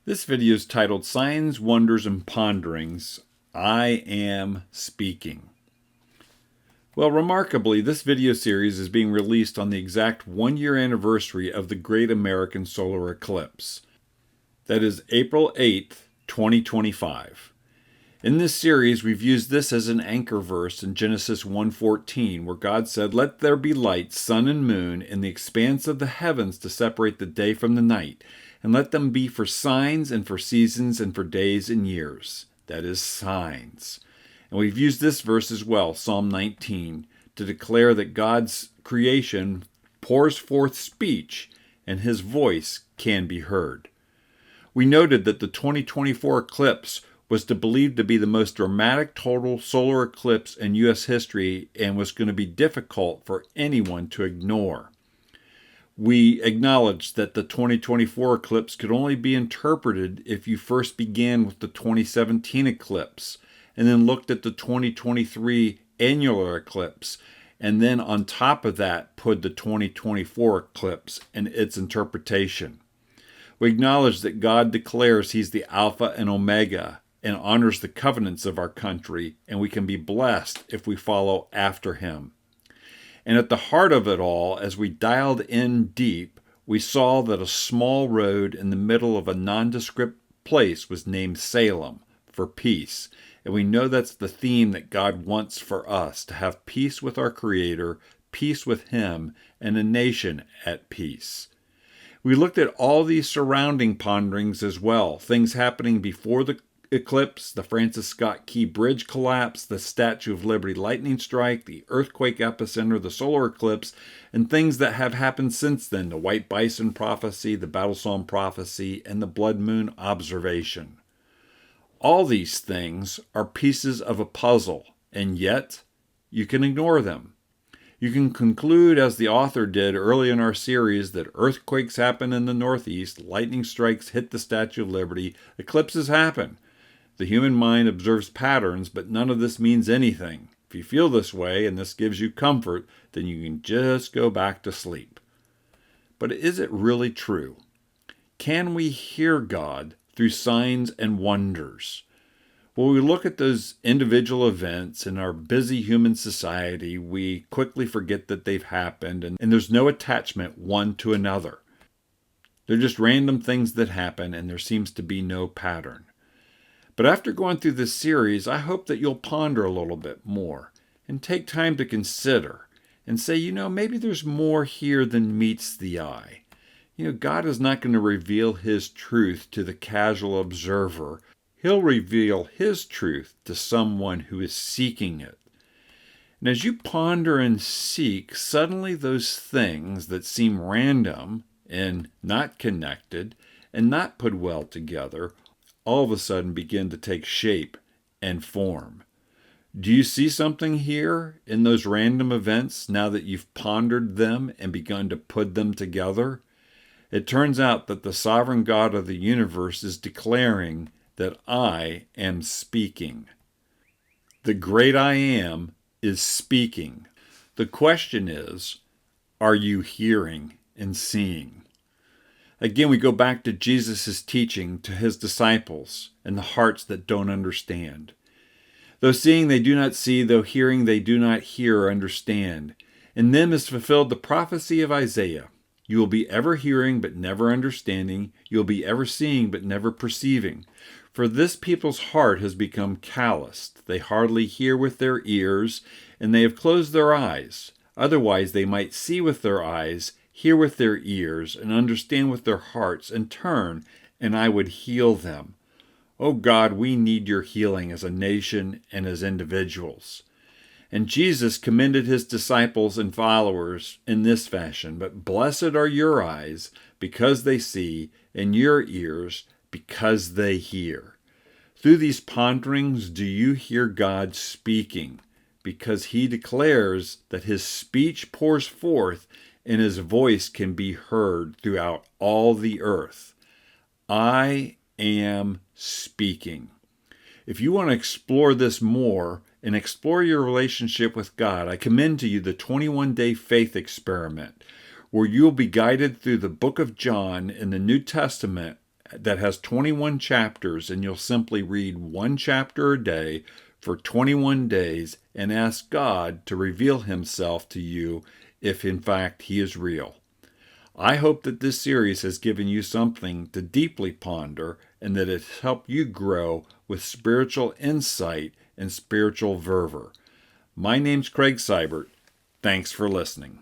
This video is titled Signs, Wonders, and Ponderings. I Am Speaking. Well, remarkably, this video series is being released on the exact 1-year anniversary of the Great American Solar Eclipse. That is April 8th, 2025. In this series, we've used this as an anchor verse in Genesis 1:14, where God said, "Let there be light, sun and moon, in the expanse of the heavens to separate the day from the night, and let them be for signs and for seasons and for days and years." That is signs. And we've used this verse as well, Psalm 19, to declare that God's creation pours forth speech and his voice can be heard. We noted that the 2024 eclipse was believed to be the most dramatic total solar eclipse in U.S. history and was going to be difficult for anyone to ignore. We acknowledged that the 2024 eclipse could only be interpreted if you first began with the 2017 eclipse and then looked at the 2023 annular eclipse, and then on top of that put the 2024 eclipse and its interpretation. We acknowledge that God declares he's the Alpha and Omega and honors the covenants of our country, and we can be blessed if we follow after him. And at the heart of it all, as we dialed in deep, we saw that a small road in the middle of a nondescript place was named Salem, for peace. And we know that's the theme that God wants for us, to have peace with our Creator, peace with him, and a nation at peace. We looked at all these surrounding ponderings as well, things happening before the eclipse, the Francis Scott Key Bridge collapse, the Statue of Liberty lightning strike, the earthquake epicenter, the solar eclipse, and things that have happened since then, the White Bison prophecy, the Battle Psalm prophecy, and the blood moon observation. All these things are pieces of a puzzle, and yet you can ignore them. You can conclude, as the author did early in our series, that earthquakes happen in the Northeast, lightning strikes hit the Statue of Liberty, eclipses happen. The human mind observes patterns, but none of this means anything. If you feel this way and this gives you comfort, then you can just go back to sleep. But is it really true? Can we hear God through signs and wonders? When we look at those individual events in our busy human society, we quickly forget that they've happened, and there's no attachment one to another. They're just random things that happen, and there seems to be no pattern. But after going through this series, I hope that you'll ponder a little bit more and take time to consider and say, maybe there's more here than meets the eye. God is not going to reveal his truth to the casual observer. He'll reveal his truth to someone who is seeking it. And as you ponder and seek, suddenly those things that seem random and not connected and not put well together all of a sudden begin to take shape and form. Do you see something here in those random events now that you've pondered them and begun to put them together? It turns out that the sovereign God of the universe is declaring that I am speaking. The great I am is speaking. The question is, are you hearing and seeing? Again, we go back to Jesus' teaching to his disciples and the hearts that don't understand. Though seeing they do not see, though hearing they do not hear or understand. In them is fulfilled the prophecy of Isaiah. You will be ever hearing but never understanding. You will be ever seeing but never perceiving. For this people's heart has become calloused. They hardly hear with their ears, and they have closed their eyes. Otherwise they might see with their eyes, hear with their ears, and understand with their hearts, and turn, and I would heal them. Oh God, we need your healing as a nation and as individuals. And Jesus commended his disciples and followers in this fashion, "But blessed are your eyes, because they see, and your ears, because they hear." Through these ponderings, do you hear God speaking? Because he declares that his speech pours forth and his voice can be heard throughout all the earth. I am speaking. If you want to explore this more and explore your relationship with God, I commend to you the 21-day faith experiment, where you will be guided through the book of John in the New Testament that has 21 chapters, and you'll simply read one chapter a day for 21 days and ask God to reveal himself to you if in fact he is real. I hope that this series has given you something to deeply ponder and that it's helped you grow with spiritual insight and spiritual fervor. My name's Craig Seibert. Thanks for listening.